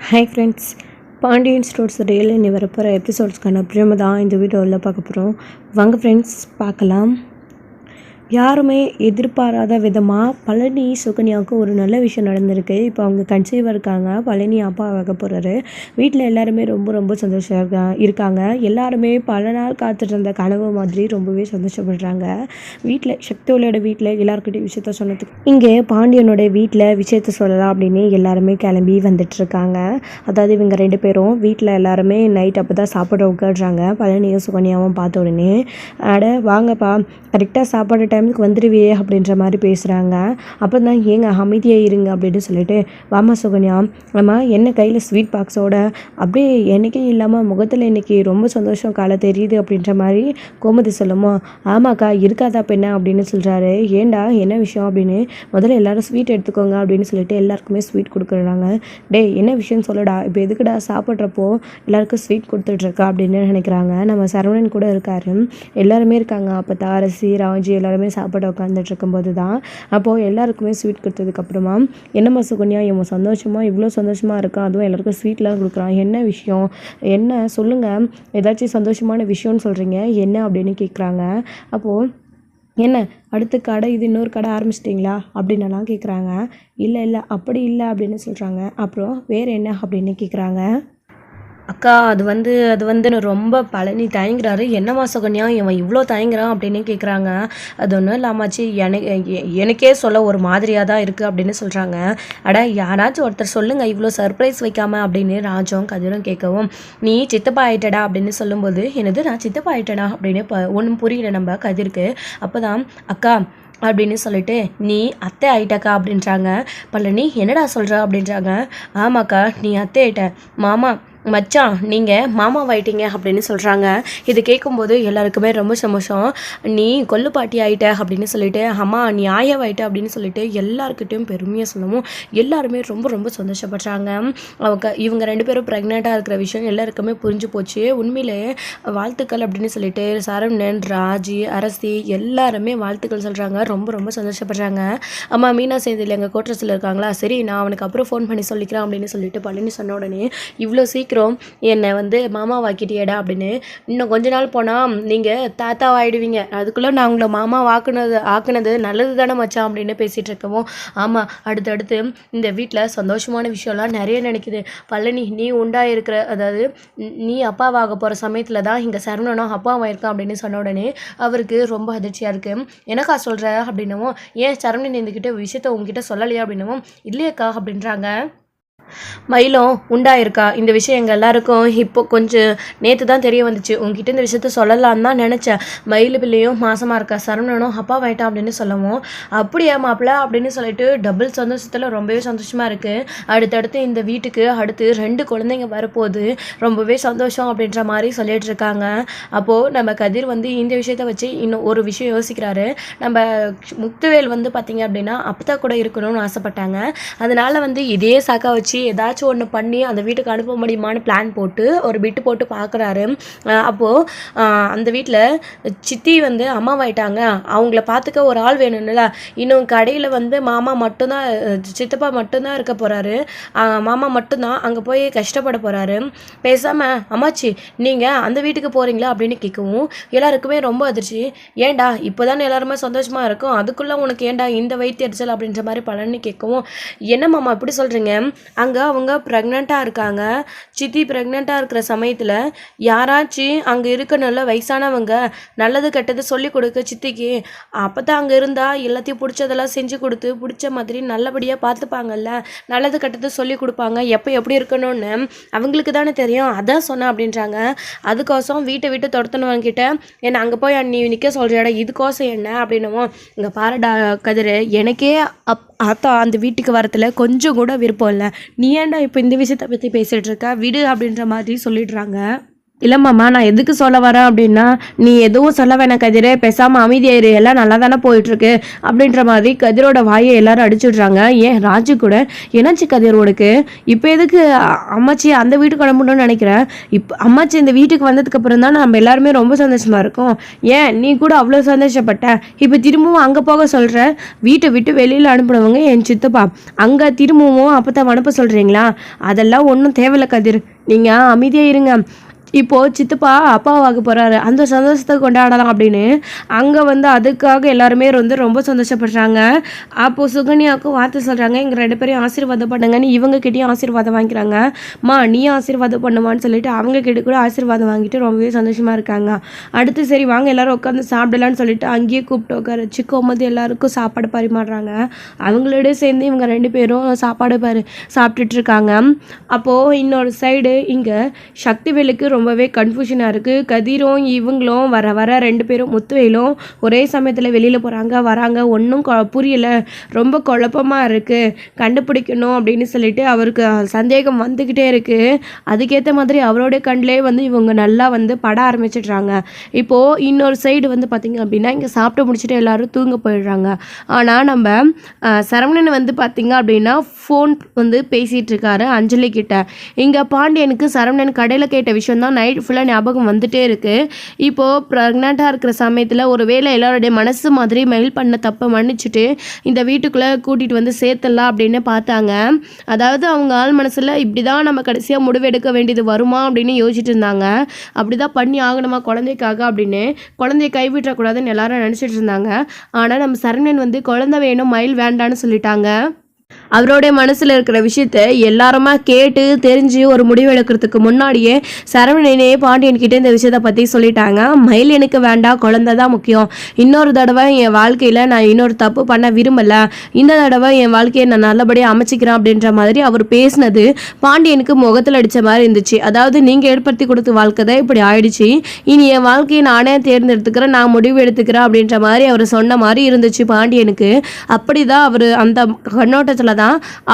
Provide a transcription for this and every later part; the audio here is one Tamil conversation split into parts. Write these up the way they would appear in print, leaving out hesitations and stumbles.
Hi friends, Pandian stores daily இனி வரப்போகிற எபிசோட்ஸ்க்கான ப்ரிம தான் இந்த வீடியோவில் பார்க்க போகிறோம். வாங்க ஃப்ரெண்ட்ஸ் பார்க்கலாம். யாருமே எதிர்பாராத விதமாக பழனி சுகன்யாவுக்கு ஒரு நல்ல விஷயம் நடந்திருக்கு. இப்போ அவங்க கன்சீவாக இருக்காங்க. பழனி அப்பா ஆக போகிறாரு. வீட்டில் எல்லாருமே ரொம்ப ரொம்ப சந்தோஷம் இருக்காங்க. எல்லாருமே பல நாள் காத்துட்டு இருந்த கனவு மாதிரி ரொம்பவே சந்தோஷப்படுறாங்க. வீட்டில் சக்தியோட வீட்டில் எல்லாருக்கிட்டையும் விஷயத்த சொன்னதுக்கு இங்கே பாண்டியனோட வீட்டில் விஷயத்த சொல்லலாம் அப்படின்னு எல்லாருமே கிளம்பி வந்துட்டுருக்காங்க. அதாவது இவங்க 2 பேரும் வீட்டில் எல்லாருமே நைட் அப்போ தான் சாப்பிட உட்காடுறாங்க. பழனியும் சுகன்யாவும் பார்த்த உடனே, அட வாங்கப்பா, கரெக்டாக சாப்பாடு டைமுக்கு வந்துடுவே அப்படின்ற மாதிரி பேசுகிறாங்க. அப்போ தான் ஏங்க அமைதியாக இருங்க அப்படின்னு சொல்லிட்டு, வாமா சுகன்யா, நம்ம என்ன கையில் ஸ்வீட் பாக்ஸோட அப்படியே என்றைக்கே இல்லாமல் முகத்தில் இன்றைக்கி ரொம்ப சந்தோஷம் காலை தெரியுது அப்படின்ற மாதிரி கோமதி சொல்லுமோ, ஆமாக்கா இருக்காதா பெண்ணா அப்படின்னு சொல்கிறாரு. ஏண்டா என்ன விஷயம் அப்படின்னு, முதல்ல எல்லோரும் ஸ்வீட் எடுத்துக்கோங்க அப்படின்னு சொல்லிட்டு எல்லாருக்குமே ஸ்வீட் கொடுக்குறாங்க. டே என்ன விஷயம்னு சொல்லடா, இப்போ எதுக்குடா சாப்பிட்றப்போ எல்லாருக்கும் ஸ்வீட் கொடுத்துட்ருக்கா அப்படின்னு நினைக்கிறாங்க. நம்ம சரவணன் கூட இருக்கார், எல்லாருமே இருக்காங்க. அப்போ தாரசி ராஜி எல்லாருமே சாப்பிட உட்காந்துட்டு இருக்கும்போது தான் அப்போது எல்லாருக்குமே ஸ்வீட் கொடுத்ததுக்கப்புறமா, என்னம்மா சுகன்யா இவன் சந்தோஷமாக இவ்வளோ சந்தோஷமாக இருக்கான், அதுவும் எல்லாருக்கும் ஸ்வீட்லாம் கொடுக்குறான், என்ன விஷயம், என்ன சொல்லுங்கள், ஏதாச்சும் சந்தோஷமான விஷயம்னு சொல்கிறீங்க என்ன அப்படின்னு கேட்குறாங்க. அப்போது என்ன அடுத்த கடை இது இன்னொரு கடை ஆரம்பிச்சிட்டிங்களா அப்படின்னலாம் கேட்குறாங்க. இல்லை அப்படி இல்லை அப்படின்னு சொல்கிறாங்க. அப்புறம் வேறு என்ன அப்படின்னு கேட்குறாங்க. அக்கா அது வந்து ரொம்ப பழனி தயங்குறாரு. என்னம்மா சுகன்யா இவன் இவ்வளோ தயங்குறான் அப்படின்னு கேட்குறாங்க. அது ஒன்றும் இல்லாமாச்சு, எனக்கே சொல்ல ஒரு மாதிரியாக தான் இருக்குது அப்படின்னு சொல்கிறாங்க. அட யாராச்சும் ஒருத்தர் சொல்லுங்கள் இவ்வளோ சர்ப்ரைஸ் வைக்காமல் அப்படின்னு ராஜும் கதிரும் கேட்கவும், நீ சித்தப்பா ஆயிட்டடா அப்படின்னு சொல்லும்போது, என்னது நான் சித்தப்பா ஆயிட்டடா அப்படின்னு ஒன்றும் புரியல நம்ம கதிருக்கு. அப்போ தான் அக்கா அப்படின்னு சொல்லிட்டு, நீ அத்தை ஆயிட்டாக்கா அப்படின்றாங்க. பழனி என்னடா சொல்கிற அப்படின்றாங்க. ஆமாக்கா நீ அத்தை ஆயிட்ட, மாமா மச்சான் நீங்கள் மாமாவாயிட்டீங்க அப்படின்னு சொல்கிறாங்க. இது கேட்கும்போது எல்லாருக்குமே ரொம்ப சந்தோஷம். நீ கொல்லுப்பாட்டி ஆகிட்ட அப்படின்னு சொல்லிட்டு, அம்மா நீ ஆயாவாயிட்ட அப்படின்னு சொல்லிட்டு எல்லாருக்கிட்டையும் பெருமையாக சொல்லவும் எல்லாருமே ரொம்ப ரொம்ப சந்தோஷப்படுறாங்க. இவங்க 2 பேரும் ப்ரெக்னெண்ட்டாக இருக்கிற விஷயம் எல்லாருக்குமே புரிஞ்சு போச்சு. உண்மையிலே வாழ்த்துக்கள் அப்படின்னு சொல்லிட்டு சரவணன், ராஜி, அரசி எல்லாருமே வாழ்த்துக்கள் சொல்கிறாங்க. ரொம்ப ரொம்ப சந்தோஷப்படுறாங்க. அம்மா மீனா சேந்தில் எங்கள் கோட்ரஸில் இருக்காங்களா, சரி நான் அவனுக்கு அப்புறம் ஃபோன் பண்ணி சொல்லிக்கிறேன் அப்படின்னு சொல்லிட்டு பழனி சொன்ன உடனே, இவ்வளோ சீக்கிரம் என்னை வந்து மாமாவாக்கிட்டியடா அப்படின்னு, இன்னும் கொஞ்ச நாள் போனால் நீங்கள் தாத்தாவாயிடுவீங்க, அதுக்குள்ளே நான் உங்களை மாமா ஆக்குனது நல்லது தானே மச்சான் அப்படின்னு பேசிகிட்டு இருக்கவும், ஆமாம் அடுத்தடுத்து இந்த வீட்டில் சந்தோஷமான விஷயம்லாம் நிறைய நினைக்குது. பழனி நீ உண்டாயிருக்கிற, அதாவது நீ அப்பாவாக போகிற சமயத்தில் தான் இங்கே சரவணனும் அப்பாவாயிருக்கான் அப்படின்னு சொன்ன உடனே அவருக்கு ரொம்ப அதிர்ச்சியாக இருக்குது. எனக்கா சொல்கிற அப்படின்னவும், ஏன் சரவணன் இருந்துக்கிட்ட விஷயத்த உங்ககிட்ட சொல்லலையா அப்படின்னவும், இல்லையக்கா அப்படின்றாங்க. மயிலும் உண்டாயிருக்கா, இந்த விஷயம் எங்கள் எல்லாருக்கும் இப்போ கொஞ்சம் நேற்று தான் தெரிய வந்துச்சு, உங்ககிட்ட இந்த விஷயத்த சொல்லலான்னு தான் நினச்சேன். மயில் பிள்ளையும் மாசமாக இருக்கா, சரவணனும் அப்பா வாயிட்டான் அப்படின்னு சொல்லவும், அப்படியே மாப்பிள்ள அப்படின்னு சொல்லிட்டு டபுள் சந்தோஷத்தில் ரொம்பவே சந்தோஷமாக இருக்குது. அடுத்தடுத்து இந்த வீட்டுக்கு அடுத்து 2 குழந்தைங்க வரப்போகுது, ரொம்பவே சந்தோஷம் அப்படின்ற மாதிரி சொல்லிட்டு இருக்காங்க. அப்போது நம்ம கதிர் வந்து இந்த விஷயத்த வச்சு இன்னும் ஒரு விஷயம் யோசிக்கிறாரு. நம்ம முத்துவேல் வந்து பார்த்திங்க அப்படின்னா அப்பத்தா கூட இருக்கணும்னு ஆசைப்பட்டாங்க. அதனால் வந்து இதே சாக்கா வச்சு ஏதாச்சும் ஒன்று பண்ணி அந்த வீட்டுக்கு அனுப்ப முடியுமான்னு பிளான் போட்டு ஒரு பிட்டு போட்டு பார்க்குறாரு. அப்போது அந்த வீட்டில் சித்தி வந்து அம்மாவாயிட்டாங்க, அவங்கள பார்த்துக்க ஒரு ஆள் வேணும்ல, இன்னும் கடையில் வந்து மாமா மட்டும்தான், சித்தப்பா மட்டும்தான் இருக்க போகிறாரு, மாமா மட்டும்தான் அங்கே போய் கஷ்டப்பட போகிறாரு. பேசாமல் அம்மாச்சி நீங்கள் அந்த வீட்டுக்கு போகிறீங்களா அப்படின்னு கேட்கவும் எல்லாருக்குமே ரொம்ப அதிர்ச்சி. ஏண்டா இப்போ தானே எல்லாருமே சந்தோஷமாக இருக்கும், அதுக்குள்ளே உனக்கு ஏண்டா இந்த வைத்தியரிச்சல் அப்படின்ற மாதிரி பழனி கேட்கவும், என்ன மாமா இப்படி சொல்கிறீங்க, அங்கே அவங்க ப்ரெக்னெண்ட்டாக இருக்காங்க, சித்தி ப்ரெக்னெண்ட்டாக இருக்கிற சமயத்தில் யாராச்சும் அங்கே இருக்கணும்ல வயசானவங்க, நல்லது கெட்டது சொல்லி கொடுக்க சித்திக்கு, அப்போ தான் அங்கே இருந்தால் எல்லாத்தையும் பிடிச்சதெல்லாம் செஞ்சு கொடுத்து பிடிச்ச மாதிரி நல்லபடியாக பார்த்துப்பாங்கல்ல, நல்லது கெட்டது சொல்லி கொடுப்பாங்க, எப்போ எப்படி இருக்கணும்னு அவங்களுக்கு தானே தெரியும், அதான் சொன்னேன் அப்படின்றாங்க. அதுக்கோசம் வீட்டை விட்டு துரத்துனவங்கிட்ட என்னை அங்கே போய் நீ நிற்க சொல்கிறியாடா, இதுக்கோசம் என்ன அப்படின்னமோ, இங்கே பாருடா கதிர், எனக்கே அத்தா அந்த வீட்டுக்கு வரத்துல கொஞ்சம் கூட விருப்பம் இல்லை, நீ ஏன்டா இப்போ இந்த விஷயத்தை பற்றி பேசிகிட்டு இருக்க, விடு அப்படின்ற மாதிரி சொல்லிடுறாங்க. இல்லைம்மாம்மா நான் எதுக்கு சொல்ல வரேன் அப்படின்னா, நீ எதுவும் சொல்ல வேணாம் கதிரே, பேசாமல் அமைதியாயிரு, எல்லாம் நல்லா தானே போயிட்டுருக்கு அப்படின்ற மாதிரி கதிரோட வாயை எல்லாரும் அடிச்சுட்றாங்க. ஏன் ராஜு கூட என்னாச்சு கதிர் உனக்கு? இப்போ எதுக்கு அம்மாச்சி அந்த வீட்டுக்கு கிளம்பணும்னு நினைக்கிறேன்? இப்போ அம்மாச்சி இந்த வீட்டுக்கு வந்ததுக்கப்புறம் தான் நம்ம எல்லாருமே ரொம்ப சந்தோஷமாக இருக்கோம். ஏன் நீ கூட அவ்வளோ சந்தோஷப்பட்ட, இப்போ திரும்பவும் அங்கே போக சொல்கிற? வீட்டை விட்டு வெளியில் அனுப்பினவங்க என் சித்தப்பா, அங்கே திரும்பவும் அப்போ தான் அனுப்ப சொல்கிறீங்களா? அதெல்லாம் ஒன்றும் தேவையில்ல கதிர், நீங்கள் அமைதியாக இருங்க. இப்போது சித்தப்பா அப்பாவாக போகிறாரு, அந்த சந்தோஷத்தை கொண்டாடலாம் அப்படின்னு அங்கே வந்து அதுக்காக எல்லாருமே வந்து ரொம்ப சந்தோஷப்படுறாங்க. அப்போது சுகன்யாவுக்கும் வார்த்தை சொல்கிறாங்க, எங்கள் 2 பேரையும் ஆசீர்வாதம் பண்ணுங்கன்னு இவங்ககிட்டையும் ஆசீர்வாதம் வாங்கிக்கிறாங்க. நீ ஆசீர்வாதம் பண்ணுமான்னு சொல்லிட்டு அவங்க கிட்ட கூட ஆசீர்வாதம் வாங்கிட்டு ரொம்பவே சந்தோஷமாக இருக்காங்க. அடுத்து சரி வாங்க எல்லோரும் உட்காந்து சாப்பிடலான்னு சொல்லிட்டு அங்கேயே கூப்பிட்டு உட்கார வச்சு கோமதி எல்லாருக்கும் சாப்பாடு பரிமாறுறாங்க. அவங்களோட சேர்ந்து இவங்க 2 பேரும் சாப்பாடு சாப்பிட்டுட்ருக்காங்க. அப்போது இன்னொரு சைடு இங்கே சக்திவேலுக்கு ரொம்பவே கன்ஃபியூஷனாக இருக்குது. கதிரும் இவங்களும் வர 2 பேரும் முத்துவேலும் ஒரே சமயத்தில் வெளியில் வராங்க. ஒன்றும் புரியலை, ரொம்ப குழப்பமாக இருக்குது, கண்டுபிடிக்கணும் அப்படின்னு சொல்லிட்டு அவருக்கு சந்தேகம் வந்துக்கிட்டே இருக்குது. அதுக்கேற்ற மாதிரி அவரோட கண்ணிலே வந்து இவங்க நல்லா வந்து பட ஆரம்பிச்சிடுறாங்க. இப்போது இன்னொரு சைடு வந்து பார்த்திங்க அப்படின்னா இங்கே சாப்பிட்டு முடிச்சுட்டு எல்லோரும் தூங்க போயிடுறாங்க. ஆனால் நம்ம சரவணன் வந்து பார்த்திங்க அப்படின்னா ஃபோன் வந்து பேசிகிட்டு இருக்காரு அஞ்சலி கிட்ட. இங்கே பாண்டியனுக்கு சரவணன் கடையில் கேட்ட விஷயம் தான் நைட் ஃபுல்லாக ஞாபகம் வந்துட்டே இருக்குது. இப்போது ப்ரெக்னெண்ட்டாக இருக்கிற சமயத்தில் ஒரு வேளை எல்லாருடைய மனசு மாதிரி மெயில் பண்ண தப்பை மன்னிச்சுட்டு இந்த வீட்டுக்குள்ளே கூட்டிகிட்டு வந்து சேர்த்துடலாம் அப்படின்னு பார்த்தாங்க. அதாவது அவங்க ஆள் மனசில் இப்படி தான் நம்ம கடைசியாக முடிவெடுக்க வேண்டியது வருமா அப்படின்னு யோசிச்சுட்டு இருந்தாங்க. அப்படி தான் பண்ணி ஆகணுமா குழந்தைக்காக அப்படின்னு, குழந்தைய கைவிட்டக்கூடாதுன்னு எல்லாரும் நினச்சிட்டு இருந்தாங்க. ஆனால் நம்ம சரவணன் வந்து குழந்தை வேணும் மயில் வேண்டான்னு சொல்லிட்டாங்க. அவருடைய மனசில் இருக்கிற விஷயத்த எல்லாருமா கேட்டு தெரிஞ்சு ஒரு முடிவு எடுக்கிறதுக்கு முன்னாடியே சரவணனே பாண்டியன்கிட்ட இந்த விஷயத்தை பற்றி சொல்லிட்டாங்க. மயில் எனக்கு வேண்டாம், குழந்தை தான் முக்கியம். இன்னொரு தடவை என் வாழ்க்கையில் நான் இன்னொரு தப்பு பண்ண விரும்பலை, இந்த தடவை என் வாழ்க்கையை நான் நல்லபடியாக அமைச்சிக்கிறேன் அப்படின்ற மாதிரி அவர் பேசினது பாண்டியனுக்கு முகத்தில் அடித்த மாதிரி இருந்துச்சு. அதாவது நீங்கள் ஏற்படுத்தி கொடுத்த வாழ்க்கை தான் இப்படி ஆயிடுச்சு, இனி என் வாழ்க்கையை நானே தேர்ந்தெடுத்துக்கிறேன், நான் முடிவு எடுத்துக்கிறேன் அப்படின்ற மாதிரி அவர் சொன்ன மாதிரி இருந்துச்சு பாண்டியனுக்கு. அப்படி தான் அவர் அந்த கண்ணோட்டத்தில் தான்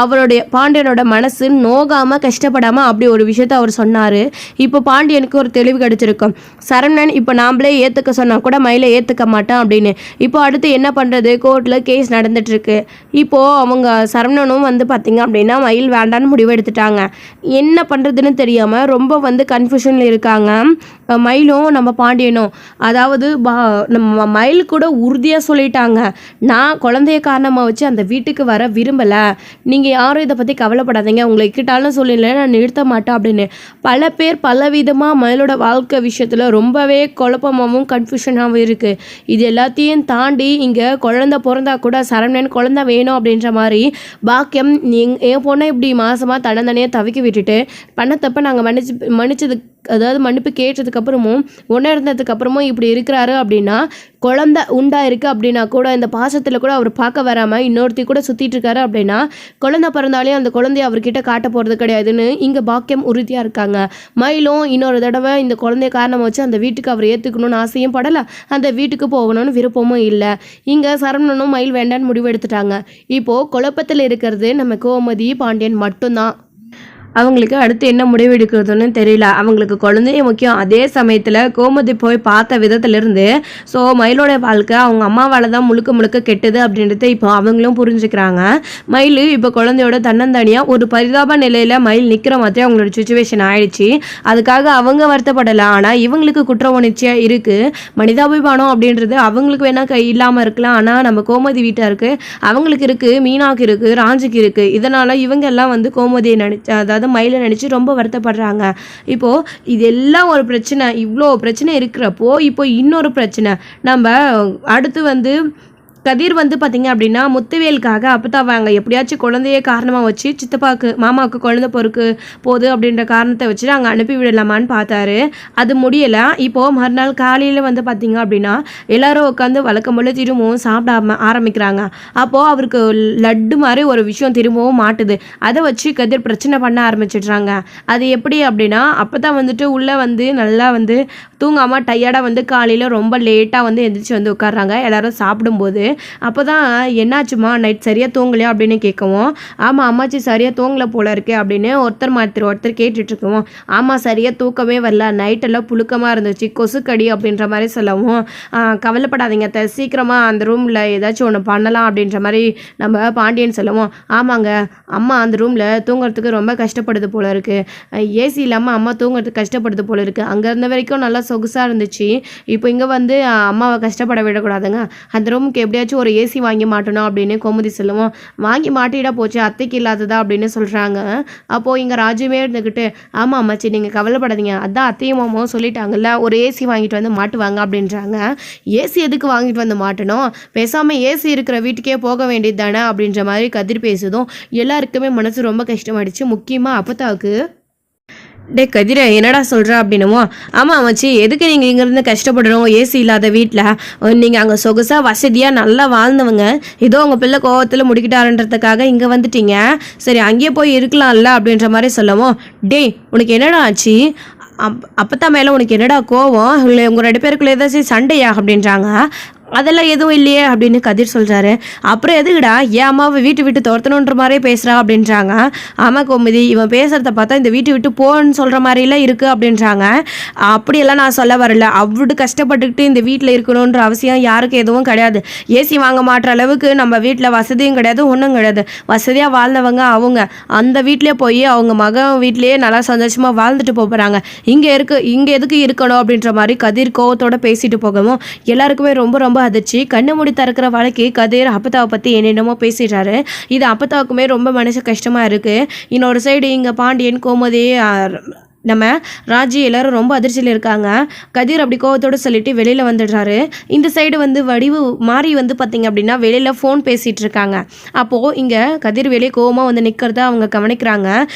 அவருடைய பாண்டியனோட மனசு நோகாமல் கஷ்டப்படாமல் அப்படி ஒரு விஷயத்த அவர் சொன்னார். இப்போ பாண்டியனுக்கு ஒரு தெளிவு கிடைச்சிருக்கும். சரவணன் இப்போ நாம்ளே ஏற்றுக்க சொன்னால் கூட மயிலை ஏற்றுக்க மாட்டேன் அப்படின்னு. இப்போ அடுத்து என்ன பண்ணுறது, கோர்ட்டில் கேஸ் நடந்துட்டுருக்கு. இப்போது அவங்க சரவணனும் வந்து பார்த்திங்க அப்படின்னா மயில் வேண்டான்னு முடிவு எடுத்துட்டாங்க. என்ன பண்ணுறதுன்னு தெரியாமல் ரொம்ப வந்து கன்ஃபியூஷனில் இருக்காங்க மயிலும் நம்ம பாண்டியனும். அதாவது நம்ம மயில் கூட உறுதியாக சொல்லிட்டாங்க, நான் குழந்தைய காரணமாக வச்சு அந்த வீட்டுக்கு வர விரும்பலை, நீங்கள் யாரும் இதை பற்றி கவலைப்படாதீங்க, உங்களை கிட்டாலும் சொல்லல நான் நிறுத்த மாட்டேன் அப்படின்னு. பல பேர் பலவிதமாக மயிலோட வாழ்க்கை விஷயத்தில் ரொம்பவே குழப்பமாகவும் கன்ஃபியூஷனாகவும் இருக்குது. இது எல்லாத்தையும் தாண்டி இங்கே குழந்தை பிறந்தா கூட சரவணன் குழந்தை வேணும் அப்படின்ற மாதிரி பாக்கியம் என் பொண்ணை இப்படி மாதமாக தன்னந்தனியாக தவிக்க விட்டுட்டு பண்ண தப்ப நாங்கள் மன்னிச்சது, அதாவது மன்னிப்பு கேட்டதுக்கப்புறமும் ஒன்றா இருந்ததுக்கப்புறமும் இப்படி இருக்கிறாரு அப்படின்னா, குழந்தை உண்டாயிருக்கு அப்படின்னா கூட இந்த பாசத்தில் கூட அவர் பார்க்க வராமல் இன்னொருத்தி கூட சுற்றிட்டு இருக்காரு அப்படின்னா, குழந்தை பிறந்தாலே அந்த குழந்தைய அவர்கிட்ட காட்ட போகிறது கிடையாதுன்னு இங்கே பாக்கியம் உறுதியாக இருக்காங்க. மயிலும் இன்னொரு தடவை இந்த குழந்தைய காரணமாக வச்சு அந்த வீட்டுக்கு அவர் ஏற்றுக்கணும்னு ஆசையும் படலை, அந்த வீட்டுக்கு போகணும்னு விருப்பமும் இல்லை. இங்கே சரவணனும் மயில் வேண்டான்னு முடிவு எடுத்துட்டாங்க. இப்போது குழப்பத்தில் இருக்கிறது நம்ம கோமதி பாண்டியன் மட்டும்தான். அவங்களுக்கு அடுத்து என்ன முடிவு எடுக்கிறதுன்னு தெரியல. அவங்களுக்கு குழந்தைய முக்கியம். அதே சமயத்தில் கோமதி போய் பார்த்த விதத்துலேருந்து ஸோ மயிலோட வாழ்க்கை அவங்க அம்மாவால் தான் முழுக்க கெட்டது அப்படின்றத இப்போ அவங்களும் புரிஞ்சுக்கிறாங்க. மயில் இப்போ குழந்தையோட தன்னந்தனியாக ஒரு பரிதாப நிலையில் மயில் நிற்கிற மாதிரி அவங்களோட சுச்சுவேஷன் ஆயிடுச்சு. அதுக்காக அவங்க வருத்தப்படலை. ஆனால் இவங்களுக்கு குற்ற உணர்ச்சியாக இருக்குது. மனிதாபிமானம் அப்படின்றது அவங்களுக்கு வேணால் இல்லாமல் இருக்கலாம், ஆனால் நம்ம கோமதி வீட்டாருக்கு அவங்களுக்கு இருக்குது, மீனாவுக்கு இருக்குது, ராஞ்சிக்கு இருக்குது. இதனால் இவங்க எல்லாம் வந்து கோமதியை நினச்சி, அதாவது மயிலை நினச்சி ரொம்ப வருத்தப்படுறாங்க. இப்போது இதெல்லாம் ஒரு பிரச்சனை, இவ்வளோ பிரச்சனை இருக்கிறப்போ இப்போ இன்னொரு பிரச்சனை. நம்ம அடுத்து வந்து கதிர் வந்து பார்த்திங்க அப்படின்னா முத்துவேலுக்காக அப்பதான் வாங்க எப்படியாச்சும் குழந்தைய காரணமாக வச்சு சித்தப்பாவுக்கு மாமாவுக்கு குழந்தை போகுது அப்படின்ற காரணத்தை வச்சுட்டு அங்கே அனுப்பி விடலாமான்னு பார்த்தாரு. அது முடியலை. இப்போது மறுநாள் காலையில் வந்து பார்த்திங்க அப்படின்னா எல்லோரும் உட்காந்து வழக்கம் போல் திரும்பவும் சாப்பிட ஆரம்பிக்கிறாங்க. அப்போது அவருக்கு லட்டு மாதிரி ஒரு விஷயம் திரும்பவும் மாட்டுது. அதை வச்சு கதிர் பிரச்சனை பண்ண ஆரம்பிச்சிடுறாங்க. அது எப்படி அப்படின்னா, அப்போ தான் வந்துட்டு உள்ளே வந்து நல்லா வந்து தூங்காமல் டயர்டாக வந்து காலையில் ரொம்ப லேட்டாக வந்து எந்திரிச்சு வந்து உட்காடுறாங்க எல்லோரும் சாப்பிடும்போது. அப்போ தான் என்னாச்சுமா நைட் சரியாக தூங்கலையா அப்படின்னு கேட்கவும், ஆமாம் அம்மாச்சி சரியாக தூங்கலை போல இருக்கே அப்படின்னு ஒருத்தர் கேட்டுட்ருக்குவோம். ஆமாம் சரியாக தூக்கமே வரல, நைட்டெல்லாம் புழுக்கமாக இருந்துச்சு, கொசுக்கடி அப்படின்ற மாதிரி சொல்லவும், கவலைப்படாதீங்க சீக்கிரமாக அந்த ரூமில் ஏதாச்சும் ஒன்று பண்ணலாம் அப்படின்ற மாதிரி நம்ம பாண்டியன் சொல்லுவோம். ஆமாங்க அம்மா அந்த ரூமில் தூங்குறதுக்கு ரொம்ப கஷ்டப்படுது போல இருக்குது, ஏசி இல்லாமல் அம்மா தூங்குறதுக்கு கஷ்டப்படுது போல இருக்குது, அங்கே இருந்த வரைக்கும் நல்லா சொகுசாக இருந்துச்சு, இப்போ இங்கே வந்து அம்மாவை கஷ்டப்பட விடக்கூடாதுங்க, அந்த ரூமுக்கு எப்படியாச்சும் ஒரு ஏசி வாங்கி மாட்டணும் அப்படின்னு கோமதி சொல்லுவோம். வாங்கி மாட்டிட போச்சு அத்தைக்கு இல்லாததா அப்படின்னு சொல்கிறாங்க. அப்போது இங்கே ராஜுமே இருந்துக்கிட்டு, ஆமாம் அம்மாச்சி நீங்கள் கவலைப்படாதீங்க, அதான் அத்தையும் மாமாவும் சொல்லிட்டாங்கல்ல ஒரு ஏசி வாங்கிட்டு வந்து மாட்டுவாங்க அப்படின்றாங்க. ஏசி எதுக்கு வாங்கிட்டு வந்து மாட்டணும், பேசாமல் ஏசி இருக்கிற வீட்டுக்கே போக வேண்டியது தானே அப்படின்ற மாதிரி கதிர் பேசுதும் எல்லாருக்குமே மனசு ரொம்ப கஷ்டமாயிடுச்சு. முக்கியமாக அப்பத்தாவுக்கு. டே கதிரை என்னடா சொல்கிற அப்படின்னுமோ, ஆமாம் மச்சி எதுக்கு நீங்கள் இங்கேருந்து கஷ்டப்படுறோம் ஏசி இல்லாத வீட்டில், நீங்கள் அங்கே சொகுசாக வசதியாக நல்லா வாழ்ந்தவங்க, ஏதோ உங்கள் பிள்ளை கோவத்தில் முடிக்கிட்டாருன்றதுக்காக இங்கே வந்துட்டீங்க, சரி அங்கேயே போய் இருக்கலாம்ல அப்படின்ற மாதிரி சொல்லவும், டே உனக்கு என்னடா ஆச்சு, அப்பத்தான் மேலே உனக்கு என்னடா கோவம், இல்லை உங்கள் 2 பேருக்குள்ளே ஏதாச்சும் சண்டையா அப்படின்றாங்க. அதெல்லாம் எதுவும் இல்லையே அப்படின்னு கதிர் சொல்கிறாரு. அப்புறம் எதுக்குடா ஏன் அம்மாவை வீட்டு விட்டு துரத்தணுன்ற மாதிரியே பேசுகிறா அப்படின்றாங்க. ஆமாம் கோமதி இவன் பேசுகிறத பார்த்தா இந்த வீட்டு விட்டு போன்னு சொல்கிற மாதிரிலாம் இருக்குது அப்படின்றாங்க. அப்படியெல்லாம் நான் சொல்ல வரல, அவ்வளோ கஷ்டப்பட்டுக்கிட்டு இந்த வீட்டில் இருக்கணுன்ற அவசியம் யாருக்கும் எதுவும் கிடையாது, ஏசி வாங்க மாட்டுற அளவுக்கு நம்ம வீட்டில் வசதியும் கிடையாது ஒன்றும் கிடையாது, வசதியாக வாழ்ந்தவங்க அவங்க அந்த வீட்டிலே போய் அவங்க மகன் வீட்லேயே நல்லா சந்தோஷமாக வாழ்ந்துட்டு போகிறாங்க, இங்கே எதுக்கு இருக்கணும் அப்படின்ற மாதிரி கதிர் கோவத்தோடு பேசிட்டு போகவும் எல்லாருக்குமே ரொம்ப ரொம்ப அதிர்ச்சி. கண்ணு மூடி திறக்கிற வாழ்க்கை கதிர் அப்பத்தாவை பற்றி என்னென்னமோ பேசிடுறாரு. இது அப்பத்தாவுக்குமே ரொம்ப மனசு கஷ்டமாக இருக்குது. இன்னொரு சைடு இங்கே பாண்டியன் கோமதி நம்ம ராஜி எல்லோரும் ரொம்ப அதிர்ச்சியில் இருக்காங்க. கதிர் அப்படி கோவத்தோடு சொல்லிட்டு வெளியில் வந்துடுறாரு. இந்த சைடு வந்து வடிவு மாறி வந்து பார்த்திங்க அப்படின்னா வெளியில் ஃபோன் பேசிகிட்டு இருக்காங்க. அப்போது இங்கே கதிர் வெளியே கோவமாக வந்து நிற்கிறத அவங்க கவனிக்கிறாங்க.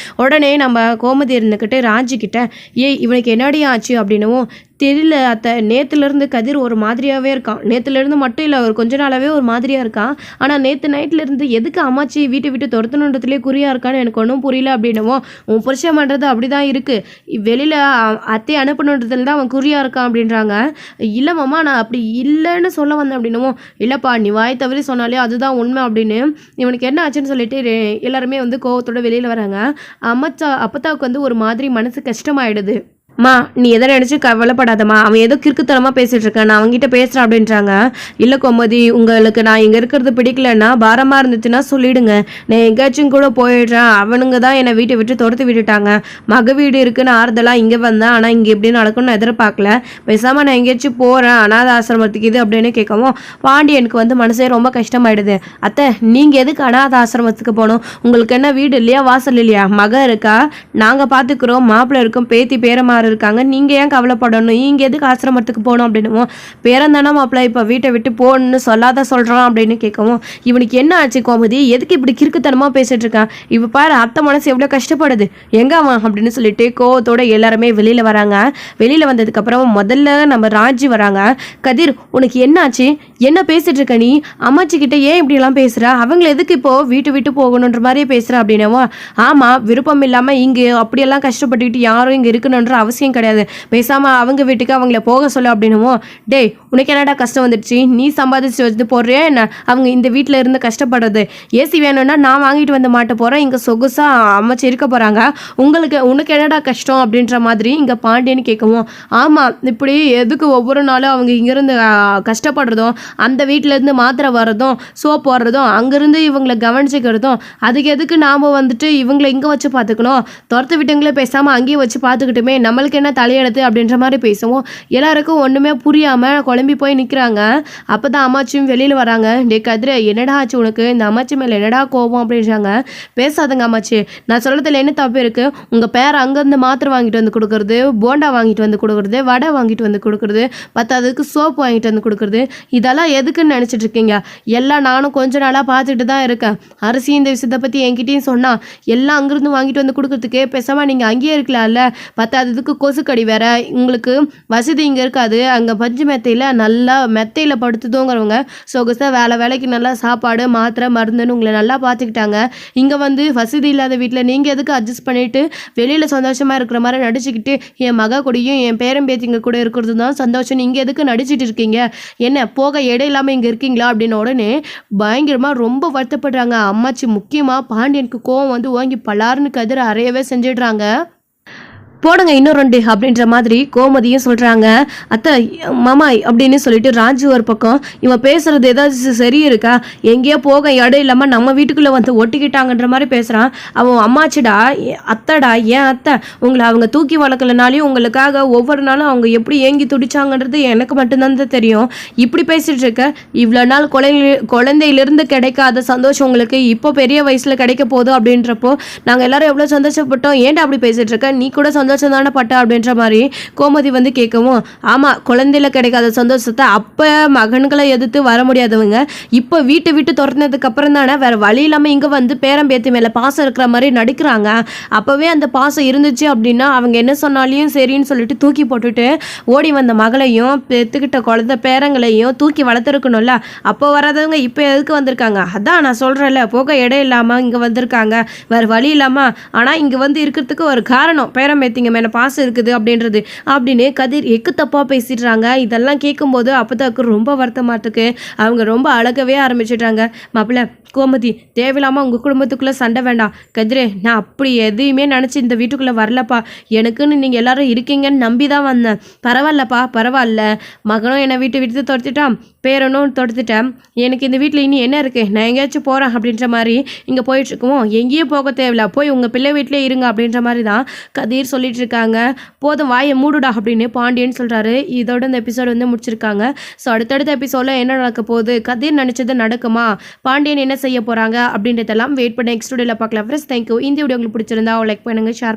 உடனே நம்ம கோமதி இருந்துக்கிட்டு ராஜிக்கிட்ட, ஏய் இவனுக்கு என்னடி ஆச்சு அப்படின்னும், தெரியல அத்தை நேற்றுலேருந்து கதிர் ஒரு மாதிரியாகவே இருக்கான், நேற்றுலேருந்து மட்டும் இல்லை ஒரு கொஞ்ச நாளாகவே ஒரு மாதிரியாக இருக்கான், ஆனால் நேற்று நைட்லேருந்து எதுக்கு அம்மாச்சி வீட்டை விட்டு துரத்தணுன்றதுலேயே குறியாக இருக்கான்னு எனக்கு ஒன்றும் புரியல அப்படின்னவும், உன் புருஷன் பண்ணுறது அப்படி தான் இருக்குது, வெளியில் அத்தையை அனுப்பணுன்றதுல தான் அவன் குறியாக இருக்கான் அப்படின்றாங்க. இல்லை மாமா நான் அப்படி இல்லைன்னு சொல்ல வந்தேன் அப்படின்னவும், இல்லைப்பா நீ வாய் தவறி சொன்னாலே அதுதான் உண்மை அப்படின்னு இவனுக்கு என்ன ஆச்சுன்னு சொல்லிட்டு எல்லாருமே வந்து கோவத்தோடு வெளியில் வராங்க. அப்பத்தாவுக்கு வந்து ஒரு மாதிரி மனசு கஷ்டமாயிடுது. மா நீ எதை நினச்சி கவலைப்படாதம்மா, அவன் ஏதோ கிறுக்குத்தனமாக பேசிகிட்டு இருக்கேன், நான் அவங்ககிட்ட பேசுகிறேன் அப்படின்றாங்க. இல்லை கோமதி உங்களுக்கு நான் இங்கே இருக்கிறது பிடிக்கலன்னா பாரமாக இருந்துச்சுன்னா சொல்லிவிடுங்க, நான் எங்கேயாச்சும் கூட போயிடுறேன், அவனுங்க தான் என்னை வீட்டை விட்டு துரத்து விட்டுட்டாங்க, மக வீடு இருக்குன்னு ஆறுதலாக இங்கே வந்தேன், ஆனால் இங்கே எப்படி நடக்கும்னு எதிர்பார்க்கல, பேசாமல் நான் எங்கேயாச்சும் போகிறேன் அனாத ஆசிரமத்துக்கு இது அப்படின்னு கேட்கவும் பாண்டியனுக்கு வந்து மனசே ரொம்ப கஷ்டமாயிடுது. அத்தை நீங்கள் எதுக்கு அனாத ஆசிரமத்துக்கு போகணும், உங்களுக்கு என்ன வீடு இல்லையா வாசல் இல்லையா, மக இருக்கா, நாங்கள் பார்த்துக்குறோம், மாப்பிள்ளை இருக்கும், பேத்தி பேரமா இருக்காங்க, நீங்கள் ஏன் கவலைப்படணும், நீங்கள் எதுக்கு ஆசிரமத்துக்கு போகணும் அப்படின்னுவோம், பேரந்தானா மாப்பிள்ளை இப்போ வீட்டை விட்டு போகணுன்னு சொல்கிறான் அப்படின்னு கேட்கவும், இவனுக்கு என்ன ஆச்சு கோமதி எதுக்கு இப்படி கிறுக்குத்தனமாக பேசிட்டு இருக்கான், இப்போ பாரு அத்தை மனசு எவ்வளோ கஷ்டப்படுது எங்க அவன் அப்படின்னு சொல்லிட்டு கோவத்தோட எல்லாருமே வெளியில் வராங்க. வெளியில் வந்ததுக்கப்புறம் முதல்ல நம்ம ராஜி வராங்க. கதிர் உனக்கு என்ன ஆச்சு, என்ன பேசிட்டு இருக்க நீ, அம்மாச்சி கிட்ட ஏன் இப்படிலாம் பேசுகிற, அவங்கள எதுக்கு இப்போது வீட்டு விட்டு போகணுன்ற மாதிரியே பேசுகிற அப்படின்னவோ, ஆமாம் விருப்பம் இல்லாமல் இங்கே அப்படியெல்லாம் கஷ்டப்பட்டுக்கிட்டு யாரும் இங்கே இருக்கணுன்ற அவசியம் கிடையாது, பேசாமல் அவங்க வீட்டுக்கு அவங்கள போக சொல்ல அப்படின்னுவோம். டேய் உனக்கு என்னடா கஷ்டம் வந்துடுச்சு, நீ சம்பாதிச்சு வந்து போடுறியா என்ன, அவங்க இந்த வீட்டில் இருந்து கஷ்டப்படுறது, ஏசி வேணும்னா நான் வாங்கிட்டு வந்து மாட்ட போகிறேன், இங்கே சொகுசாக அமைச்சு இருக்க போகிறாங்க, உனக்கு என்னடா கஷ்டம் அப்படின்ற மாதிரி இங்கே பாண்டியன்னு கேட்கவும், ஆமாம் இப்படி எதுக்கு ஒவ்வொரு நாளும் அவங்க இங்கேருந்து கஷ்டப்படுறதும் அந்த வீட்டிலேருந்து மாத்திரை வர்றதும் சோப் வர்றதும் அங்கேருந்து இவங்களை கவனிச்சுக்கிறதும், அதுக்கு எதுக்கு நாம் வந்துட்டு இவங்களை இங்கே வச்சு பார்த்துக்கணும், துரத்து விட்டவங்களே பேசாமல் அங்கேயே வச்சு பார்த்துக்கிட்டுமே நம்மளுக்கு என்ன தலையெடுத்து அப்படின்ற மாதிரி பேசுவோம். எல்லாருக்கும் ஒன்றுமே புரியாமல் குழம்பி போய் நிற்கிறாங்க. அப்போ தான் அம்மாச்சியும் வெளியில் வராங்க. டே கதிரை என்னடா ஆச்சு உனக்கு, இந்த அம்மாச்சி மேலே என்னடா கோபம் அப்படின்றாங்க. பேசாதங்க அம்மாச்சி, நான் சொல்கிறதுல என்ன தப்பு இருக்குது, உங்கள் பேர் அங்கேருந்து மாத்திரை வாங்கிட்டு வந்து கொடுக்குறது, போண்டா வாங்கிட்டு வந்து கொடுக்குறது, வடை வாங்கிட்டு வந்து கொடுக்குறது, பத்தாததுக்கு சோப்பு வாங்கிட்டு வந்து கொடுக்குறது, இதெல்லாம் இதெல்லாம் எதுக்குன்னு நினச்சிட்டு இருக்கீங்க? எல்லாம் நானும் கொஞ்ச நாளாக பார்த்துட்டு தான் இருக்கேன். அரசி இந்த விஷயத்தை பற்றி என்கிட்டயும் சொன்னா, எல்லாம் அங்கேருந்து வாங்கிட்டு வந்து கொடுக்கறதுக்கு பேசாமல் நீங்கள் அங்கேயே இருக்கலாம்ல. பத்தாததுக்கு கொசுக்கடி வேற. உங்களுக்கு வசதி இங்கே இருக்காது. அங்கே பஞ்சு மெத்தையில் நல்லா மெத்தையில் படுத்து தூங்குறவங்க சொகுசாக வேலைக்கு நல்லா சாப்பாடு மாத்திரை மருந்துன்னு உங்களை நல்லா பார்த்துக்கிட்டாங்க. இங்கே வந்து வசதி இல்லாத வீட்டில் நீங்கள் எதுக்கு அட்ஜஸ்ட் பண்ணிட்டு வெளியில் சந்தோஷமாக இருக்கிற மாதிரி நடிச்சுக்கிட்டு என் மக கூடயும் என் பேரன் பேத்திங்க கூட இருக்கிறது தான் சந்தோஷம். நீங்கள் எதுக்கு நடிச்சிட்டு இருக்கீங்க? என்ன போக இடம் இல்லாமல் இங்கே இருக்கீங்களா அப்படின்னு உடனே பயங்கரமாக ரொம்ப வருத்தப்படுறாங்க அம்மாச்சி. முக்கியமாக பாண்டியனுக்கு கோவம் வந்து ஓங்கி பலாருன்னு கதிர அறையவே செஞ்சிடுறாங்க. போடுங்க இன்னும் 2 அப்படின்ற மாதிரி கோமதியும் சொல்கிறாங்க. அத்தை மாமா அப்படின்னு சொல்லிட்டு ராஜு ஒரு பக்கம் இவன் பேசுறது ஏதாச்சும் சரி இருக்கா? எங்கேயோ போக இடம் இல்லாமல் நம்ம வீட்டுக்குள்ளே வந்து ஒட்டிக்கிட்டாங்கன்ற மாதிரி பேசுகிறான். அவன் அம்மாச்சிடா அத்தைடா ஏன் அத்தை உங்களை அவங்க தூக்கி வளர்க்கலனாலையும் உங்களுக்காக ஒவ்வொரு நாளும் அவங்க எப்படி ஏங்கி துடிச்சாங்கன்றது எனக்கு மட்டும்தான் தெரியும். இப்படி பேசிகிட்டு இருக்க இவ்வளோ நாள் குழந்தையிலிருந்து கிடைக்காத சந்தோஷம் உங்களுக்கு இப்போ பெரிய வயசில் கிடைக்க போகுது அப்படின்றப்போ நாங்கள் எல்லாரும் எவ்வளோ சந்தோஷப்பட்டோம். ஏன்டா அப்படி பேசிகிட்டு இருக்க? நீ கூட சந்தோஷம் தானே பட்ட அப்படின்ற மாதிரி கோமதி வந்து கேட்கவும், ஆமாம் குழந்தையில கிடைக்காத சந்தோஷத்தை அப்போ மகன்களை எதிர்த்து வர முடியாதவங்க இப்போ வீட்டை விட்டு துரத்துனதுக்கு அப்புறம் தானே வேற வழி இல்லாமல் இங்கே வந்து பேரம்பேத்தி மேலே பாசம் இருக்கிற மாதிரி நடிக்கிறாங்க. அப்போவே அந்த பாசம் இருந்துச்சு அப்படின்னா அவங்க என்ன சொன்னாலையும் சரின்னு சொல்லிட்டு தூக்கி போட்டுட்டு ஓடி வந்த மகளையும் பெற்றுக்கிட்ட குழந்தை பேரங்களையும் தூக்கி வளர்த்துருக்கணும்ல. அப்போ வராதவங்க இப்போ எதுக்கு வந்திருக்காங்க? அதான் நான் சொல்கிறேன்ல போக இடம் இல்லாமல் இங்கே வந்திருக்காங்க வேறு வழி இல்லாமல். ஆனால் இங்கே வந்து இருக்கிறதுக்கு ஒரு காரணம் பேரம்பேத்தி மேலே பாசம் இருக்குது அப்படின்றது அப்படின்னு கதிர் எக்கு தப்பாக பேசிடுறாங்க. இதெல்லாம் கேட்கும்போது அப்போதாக்கு ரொம்ப வருத்தமாட்டுக்கு அவங்க ரொம்ப அழகவே ஆரம்பிச்சிடுறாங்க. மாப்பிள்ள கோமதி தேவையில்லாமல் உங்கள் குடும்பத்துக்குள்ளே சண்டை வேண்டாம். கதிரே நான் அப்படி எதையுமே நினச்சி இந்த வீட்டுக்குள்ளே வரலப்பா. எனக்குன்னு நீங்கள் எல்லாரும் இருக்கீங்கன்னு நம்பி தான் வந்தேன். பரவாயில்லப்பா பரவாயில்ல. மகனும் என்னை விட்டு துரத்திட்டான், பேரனும் துரத்திட்டேன். எனக்கு இந்த வீட்டில் இனி என்ன இருக்குது? நான் எங்கேயாச்சும் போகிறேன் அப்படின்ற மாதிரி இங்கே போயிட்டுருக்குவோம். எங்கேயும் போக தேவையில்ல, போய் உங்கள் பிள்ளை வீட்டிலே இருங்க அப்படின்ற மாதிரி தான் கதிர் சொல்லிட்டு இருக்காங்க. போதும் வாயை மூடுடா அப்படின்னு பாண்டியன் சொல்கிறாரு. இதோட இந்த எபிசோடு வந்து முடிச்சிருக்காங்க. ஸோ அடுத்தடுத்த எபிசோடில் என்ன நடக்க போகுது, கதிர் நினச்சது நடக்குமா, பாண்டியன் என்ன செய்ய போகிறாங்க அப்படின்றதெல்லாம் வெயிட் பண்ணி நெக்ஸ்ட் வீடியோவில் பார்க்கலாம். Friends thank you. இந்த வீடியோ உங்களுக்கு பிடிச்சிருந்தா லைக் பண்ணுங்கள், ஷேர்